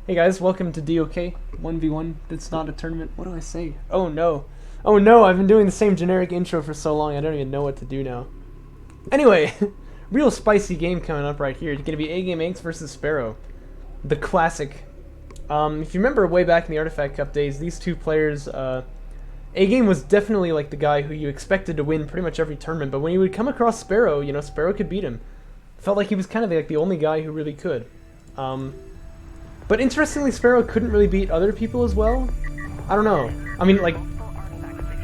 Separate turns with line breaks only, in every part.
Hey guys, welcome to DOK 1v1. It's not a tournament. What do I say? Oh no. Oh no, I've been doing the same generic intro for so long I don't even know what to do now. Anyway, real spicy game coming up right here. It's going to be AGameAnx versus Sparrow. The classic. If you remember way back in the Artifact Cup days, these two players, A-Game was definitely like the guy who you expected to win pretty much every tournament, but when you would come across Sparrow, you know, Sparrow could beat him. Felt like he was kind of like the only guy who really could. But interestingly, Sparrow couldn't really beat other people as well. I don't know. I mean, like,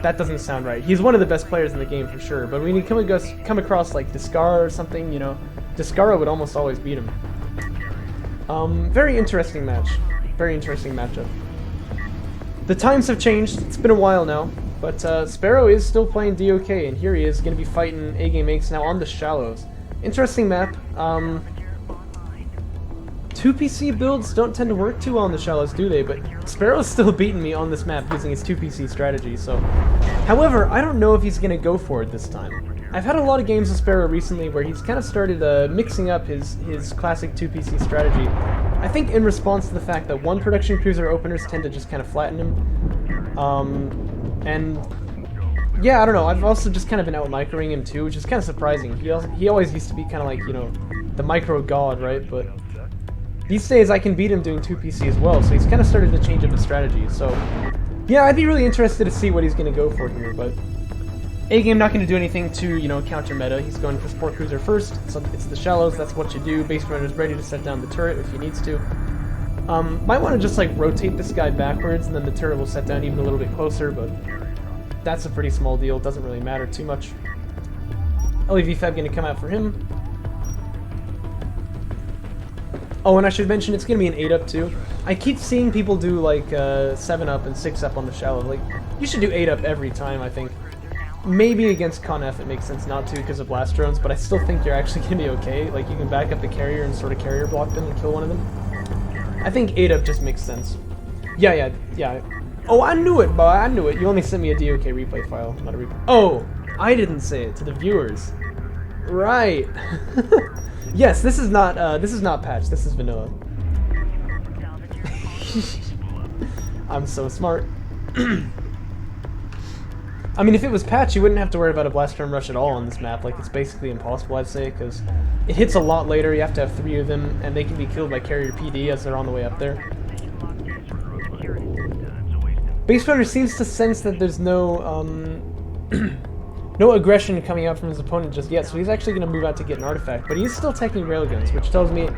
that doesn't sound right. He's one of the best players in the game for sure, but when you come across like Discar or something, you know, Discara would almost always beat him. Very interesting match. Very interesting matchup. The times have changed. It's been a while now, but Sparrow is still playing DOK, and here he is going to be fighting AGameAnx now on the Shallows. Interesting map. 2 PC builds don't tend to work too well on the Shallows, do they? But Sparrow's still beating me on this map using his 2 PC strategy, so... However, I don't know if he's going to go for it this time. I've had a lot of games with Sparrow recently where he's kind of started mixing up his classic 2 PC strategy. I think in response to the fact that one production cruiser openers tend to just kind of flatten him. And... yeah, I don't know, I've also just kind of been out-microing him too, which is kind of surprising. He always used to be kind of like, you know, the micro god, right? But... these days I can beat him doing 2 PC as well, so he's kind of started to change up his strategy, so... yeah, I'd be really interested to see what he's going to go for here, but... A-Game not going to do anything to, you know, counter meta. He's going for Sport Cruiser first, so it's the Shallows, that's what you do. Base Runner's ready to set down the turret if he needs to. Might want to just, like, rotate this guy backwards, and then the turret will set down even a little bit closer, but... that's a pretty small deal, doesn't really matter too much. LEV Feb going to come out for him. Oh, and I should mention, it's going to be an 8-up too. I keep seeing people do, like, 7-up and 6-up on the Shallow. Like, you should do 8-up every time, I think. Maybe against Con-F it makes sense not to because of blast drones, but I still think you're actually going to be okay. Like, you can back up the carrier and sort of carrier block them and kill one of them. I think 8-up just makes sense. Yeah. Oh, I knew it, boy, I knew it. You only sent me a DOK replay file, not a replay. Oh, I didn't say it to the viewers. Right. Yes, this is not patch. This is vanilla. I'm so smart. I mean, if it was patch, you wouldn't have to worry about a blast storm rush at all on this map. Like, it's basically impossible, I'd say, because it hits a lot later. You have to have 3 of them, and they can be killed by carrier PD as they're on the way up there. Base Runner seems to sense that there's no no aggression coming out from his opponent just yet, so he's actually going to move out to get an artifact. But he's still teching railguns, which tells me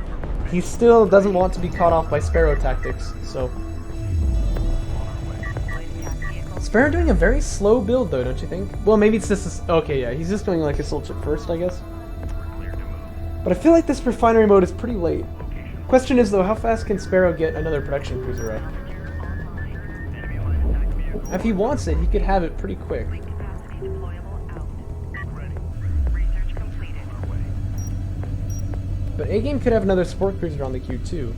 he still doesn't want to be caught off by Sparrow tactics, so... Sparrow doing a very slow build, though, don't you think? Well, maybe it's just a... okay, yeah, he's just doing, like, Assault Ship first, I guess. But I feel like this refinery mode is pretty late. Question is, though, how fast can Sparrow get another production cruiser up? If he wants it, he could have it pretty quick. But A-Game could have another Sport Cruiser on the queue, too.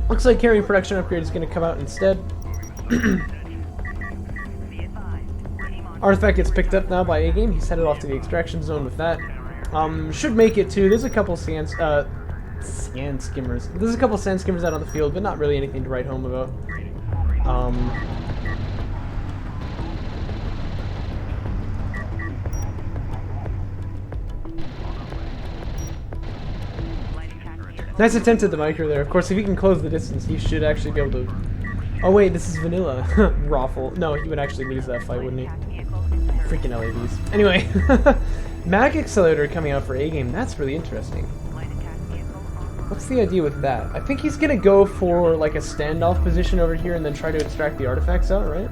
Looks like carrying production upgrade is going to come out instead. Artifact gets picked up now by A-Game. He's headed off to the extraction zone with that. Should make it, too. There's a couple sand skimmers. There's a couple sand skimmers out on the field, but not really anything to write home about. Nice attempt at the micro there. Of course, if he can close the distance, he should actually be able to... oh wait, this is vanilla. Raffle. No, he would actually lose that fight, wouldn't he? Freaking LAVs. Anyway, Mag Accelerator coming out for A-Game. That's really interesting. What's the idea with that? I think he's gonna go for like a standoff position over here and then try to extract the artifacts out, right?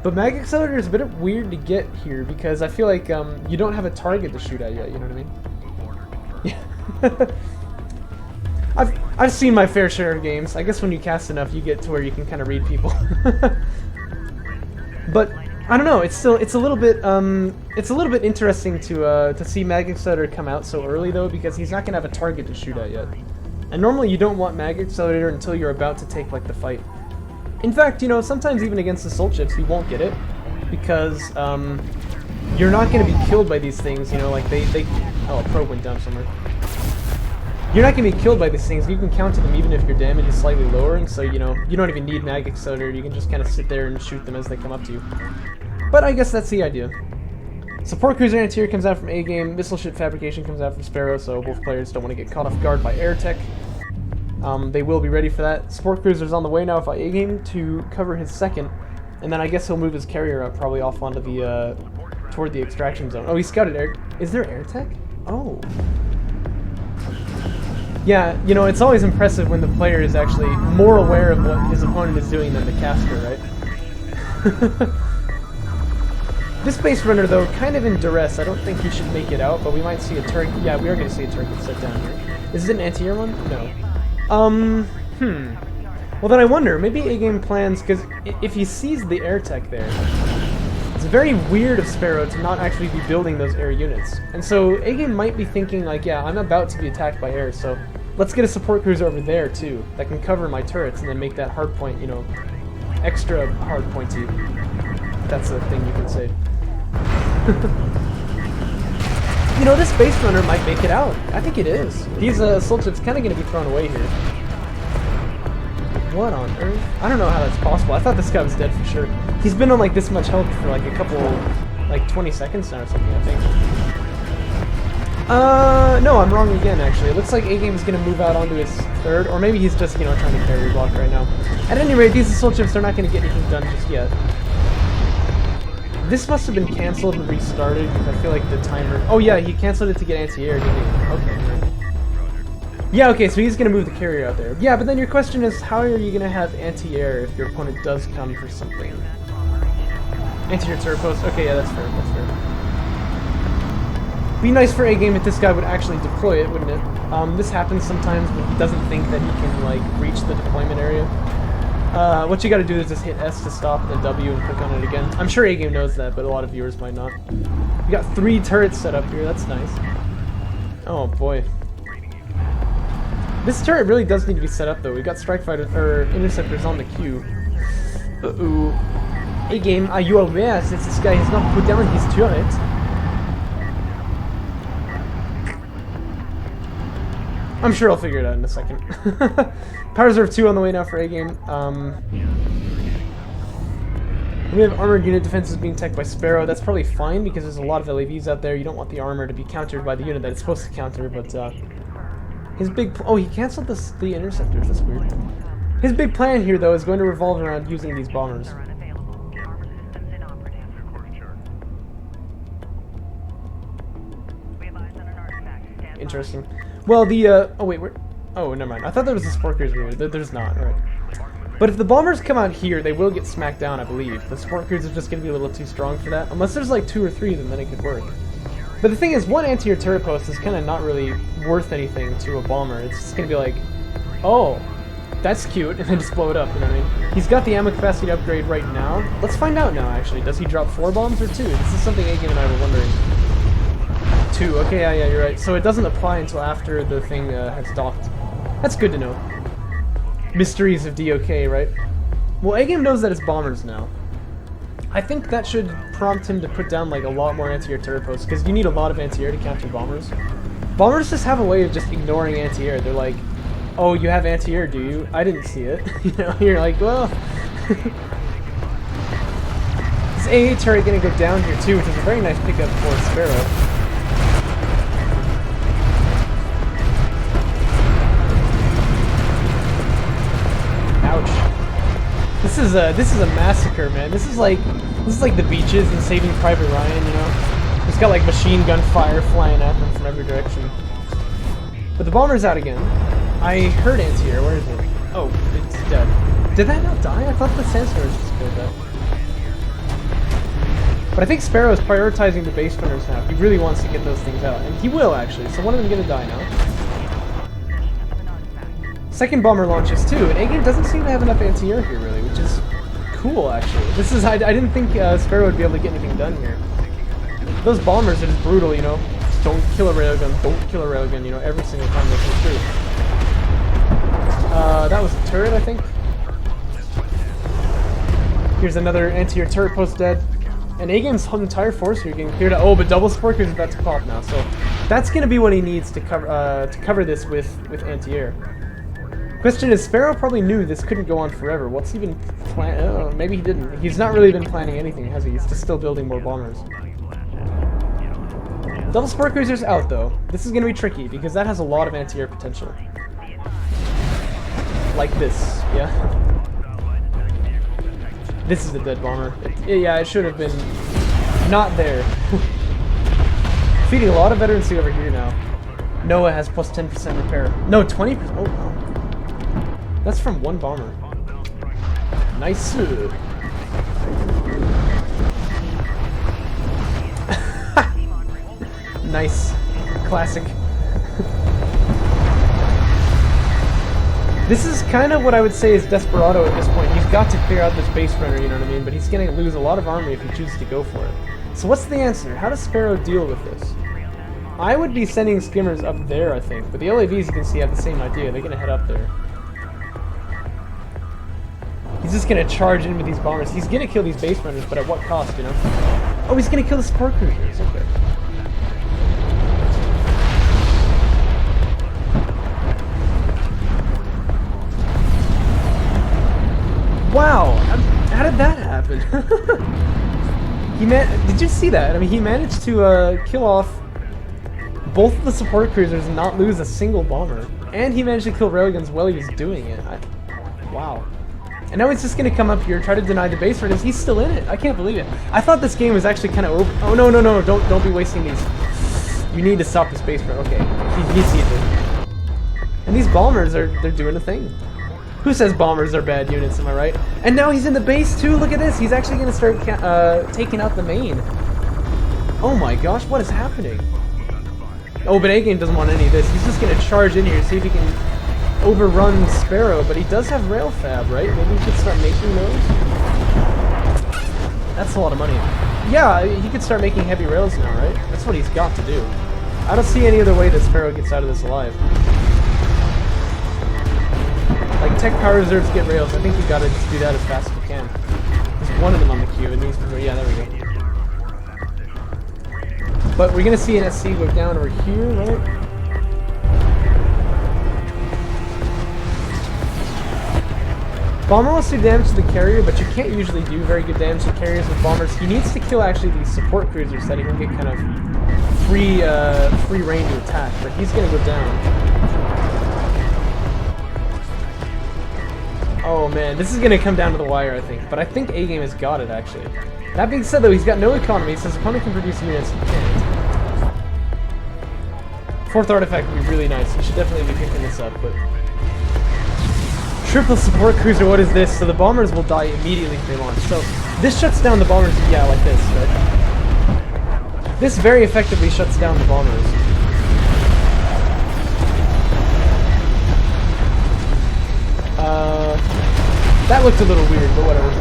But Mag Accelerator is a bit weird to get here because I feel like you don't have a target to shoot at yet, you know what I mean? Yeah. I've seen my fair share of games. I guess when you cast enough, you get to where you can kind of read people. But I don't know. It's a little bit interesting to see Mag Accelerator come out so early though, because he's not gonna have a target to shoot at yet. And normally you don't want Mag Accelerator until you're about to take like the fight. In fact, you know, sometimes even against assault ships, you won't get it because you're not going to be killed by these things, you know, like they... Oh, a probe went down somewhere. you're not going to be killed by these things. You can counter them even if your damage is slightly lowering, so, you know, you don't even need mag accelerator. You can just kind of sit there and shoot them as they come up to you. But I guess that's the idea. Support cruiser anti-air comes out from A-Game. Missile ship fabrication comes out from Sparrow, so both players don't want to get caught off guard by air tech. They will be ready for that. Support cruiser's on the way now by A-Game to cover his second, and then I guess he'll move his carrier up probably off onto the, toward the extraction zone. Oh, he scouted air. Is there air tech? Oh. Yeah, you know, it's always impressive when the player is actually more aware of what his opponent is doing than the caster, right? This base runner, though, kind of in duress. I don't think he should make it out, but we might see a turret. Yeah, we are going to see a turret set down here. Is it an anti-air one? No. Well, then I wonder, maybe A-Game plans, because if he sees the air tech there, it's very weird of Sparrow to not actually be building those air units. And so A-Game might be thinking, like, yeah, I'm about to be attacked by air, so let's get a support cruiser over there, too, that can cover my turrets and then make that hard point, you know, extra hard pointy. That's a thing you can say. You know, this base runner might make it out. I think it is. These soul chips kind of going to be thrown away here. What on earth? I don't know how that's possible. I thought this guy was dead for sure. He's been on like this much health for like a couple, like 20 seconds now or something, I think. No, I'm wrong again, actually. It looks like A-Game is going to move out onto his third, or maybe he's just, you know, trying to carry block right now. At any rate, these assault ships are not going to get anything done just yet. This must have been cancelled and restarted, because I feel like the timer... Oh yeah, he cancelled it to get anti-air, didn't he? Okay, right. Yeah, okay, so he's going to move the carrier out there. Yeah, but then your question is, how are you going to have anti-air if your opponent does come for something? Anti-air turret post. Okay, yeah, that's fair, that's fair. Be nice for A-Game if this guy would actually deploy it, wouldn't it? This happens sometimes when he doesn't think that he can, like, reach the deployment area. What you gotta do is just hit S to stop and then W and click on it again. I'm sure A-Game knows that, but a lot of viewers might not. We got 3 turrets set up here, that's nice. Oh boy. This turret really does need to be set up though. We got strike fighter or interceptors on the queue. Uh-oh. A-Game, are you aware that this guy has not put down his turret? I'm sure I'll figure it out in a second. Power Reserve 2 on the way now for A-Game. We have armored unit defenses being teched by Sparrow. That's probably fine because there's a lot of LAVs out there. You don't want the armor to be countered by the unit that it's supposed to counter, but his big... Oh, he canceled the interceptors. That's weird. His big plan here, though, is going to revolve around using these bombers. Interesting. Well, the, oh wait, where... Oh, never mind. I thought there was a support cruiser here. There's not, alright. But if the bombers come out here, they will get smacked down, I believe. The support cruiser is just going to be a little too strong for that. Unless there's like 2 or 3 of them, then it could work. But the thing is, one anti-air turret post is kind of not really worth anything to a bomber. It's just going to be like, oh, that's cute, and then just blow it up, you know what I mean? He's got the ammo capacity upgrade right now. Let's find out now, actually. Does he drop 4 bombs or 2? This is something A-Game and I were wondering. 2, okay, yeah, you're right. So it doesn't apply until after the thing has docked. That's good to know. Mysteries of DOK, right? Well, A-Game knows that it's bombers now. I think that should prompt him to put down like a lot more anti-air turret posts, because you need a lot of anti-air to counter bombers. Bombers just have a way of just ignoring anti-air. They're like, oh, you have anti-air, do you? I didn't see it. You know, you're like, well... This AA turret gonna go down here too, which is a very nice pickup for Sparrow. This is a massacre, man. This is like the beaches in Saving Private Ryan, you know. It's got like machine gun fire flying at them from every direction. But the bomber's out again. I heard anti-air. Where is it? Oh, it's dead. Did that not die? I thought the sandstorms just killed that. But I think Sparrow is prioritizing the base runners now. He really wants to get those things out, and he will actually. So one of them gonna die now. Second bomber launches too, and A-Game doesn't seem to have enough anti-air here really, which is cool actually. This is I didn't think Sparrow would be able to get anything done here. Those bombers are just brutal, you know. Just don't kill a railgun, don't kill a railgun, you know, every single time they come through. That was a turret, I think. Here's another anti-air turret post dead. And A-Game's entire force here getting cleared out. Oh, but double support is about to pop now, so That's gonna be what he needs to cover this with anti-air. Question is, Sparrow probably knew this couldn't go on forever. What's he been planning? Oh, maybe he didn't. He's not really been planning anything, has he? He's just still building more bombers. Double Sport Cruiser's out, though. This is gonna be tricky, because that has a lot of anti-air potential. Like this, yeah? This is a dead bomber. Yeah, it should have been not there. Feeding a lot of veterancy over here now. Noah has plus 10% repair. No, 20%. Oh, wow. That's from one bomber. Nice. Nice. Classic. This is kind of what I would say is Desperado at this point. He's got to clear out this base runner, you know what I mean? But he's going to lose a lot of army if he chooses to go for it. So what's the answer? How does Sparrow deal with this? I would be sending skimmers up there, I think. But the LAVs, you can see, have the same idea. They're going to head up there. He's just going to charge in with these bombers. He's going to kill these base runners, but at what cost, you know? Oh, he's going to kill the support cruisers. Okay. Wow! How did that happen? Did you see that? I mean, he managed to kill off both of the support cruisers and not lose a single bomber. And he managed to kill railguns while he was doing it. Wow. And now he's just going to come up here, try to deny the base runners. He's still in it. I can't believe it. I thought this game was actually kind of over. Oh, no, no, no. Don't be wasting these. You need to stop this base runner. Okay. He sees it. And these bombers they're doing a thing. Who says bombers are bad units, am I right? And now he's in the base too, look at this! He's actually going to start taking out the main. Oh my gosh, what is happening? Oh, but A-Game doesn't want any of this. He's just going to charge in here, see if he can overrun Sparrow, but he does have rail fab, right? Maybe he could start making those? That's a lot of money. Yeah, he could start making heavy rails now, right? That's what he's got to do. I don't see any other way that Sparrow gets out of this alive. Like, tech power reserves get rails. I think you gotta just do that as fast as you can. There's one of them on the queue. It needs to go. Yeah, there we go. But we're gonna see an SC go down over here, right? Bomber wants to do damage to the carrier, but you can't usually do very good damage to carriers with bombers. He needs to kill actually these support cruisers so that he can get kind of free reign to attack. But he's gonna go down. Oh man, this is going to come down to the wire, I think. But I think A-Game has got it, actually. That being said, though, he's got no economy, so his opponent can produce units he can't. Fourth artifact would be really nice. You should definitely be picking this up, but... Triple support cruiser, what is this? So the bombers will die immediately if they launch. So this shuts down the bombers, yeah, like this, right? This very effectively shuts down the bombers. That looked a little weird, but whatever.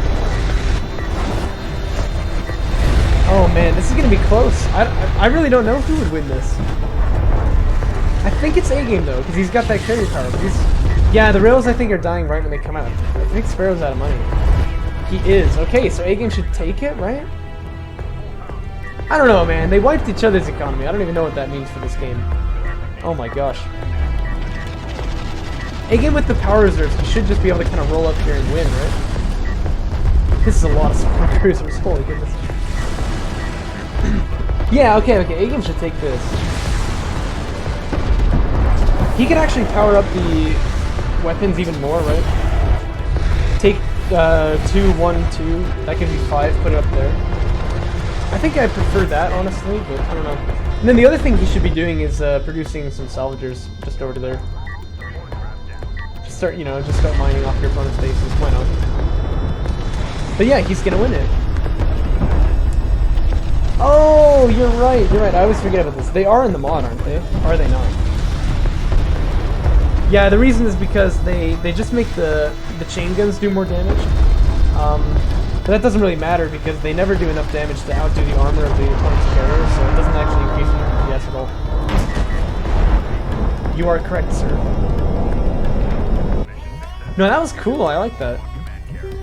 Oh man, this is gonna be close. I really don't know who would win this. I think it's A-Game though, because he's got that carrier power. Yeah, the rails I think are dying right when they come out. I think Sparrow's out of money. He is. Okay, so A-Game should take it, right? I don't know, man. They wiped each other's economy. I don't even know what that means for this game. Oh my gosh. A-Game with the power reserves, he should just be able to kind of roll up here and win, right? This is a lot of support cruisers, holy goodness. Yeah, okay, A-Game should take this. He could actually power up the weapons even more, right? Take 2, 1, 2, that gives you 5, put it up there. I think I prefer that, honestly, but I don't know. And then the other thing he should be doing is producing some salvagers just over to there. Just start mining off your opponent's bases. Why not? But yeah, he's gonna win it. Oh, you're right. I always forget about this. They are in the mod, aren't they? Or are they not? Yeah, the reason is because they just make the chain guns do more damage. But that doesn't really matter because they never do enough damage to outdo the armor of the opponent's carrier, so it doesn't actually increase their DPS at all. You are correct, sir. No, that was cool. I like that.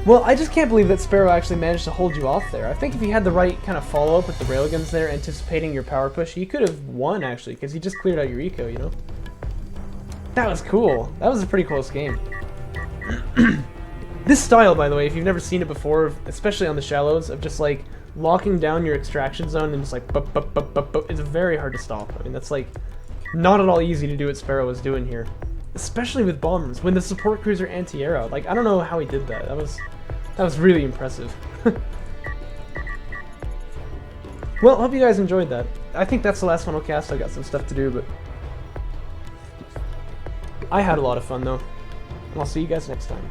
Well, I just can't believe that Sparrow actually managed to hold you off there. I think if he had the right kind of follow-up with the railguns there, anticipating your power push, he could have won, actually, because he just cleared out your eco, you know? That was cool. That was a pretty close game. This style, by the way, if you've never seen it before, especially on the shallows, of just, like, locking down your extraction zone and just, like, it's very hard to stop. I mean, that's, like, not at all easy to do what Sparrow was doing here. Especially with bombers, when the support crews are anti-aero. Like, I don't know how he did that. That was really impressive. Well, hope you guys enjoyed that. I think that's the last one I'll cast. I got some stuff to do, but I had a lot of fun, though. And I'll see you guys next time.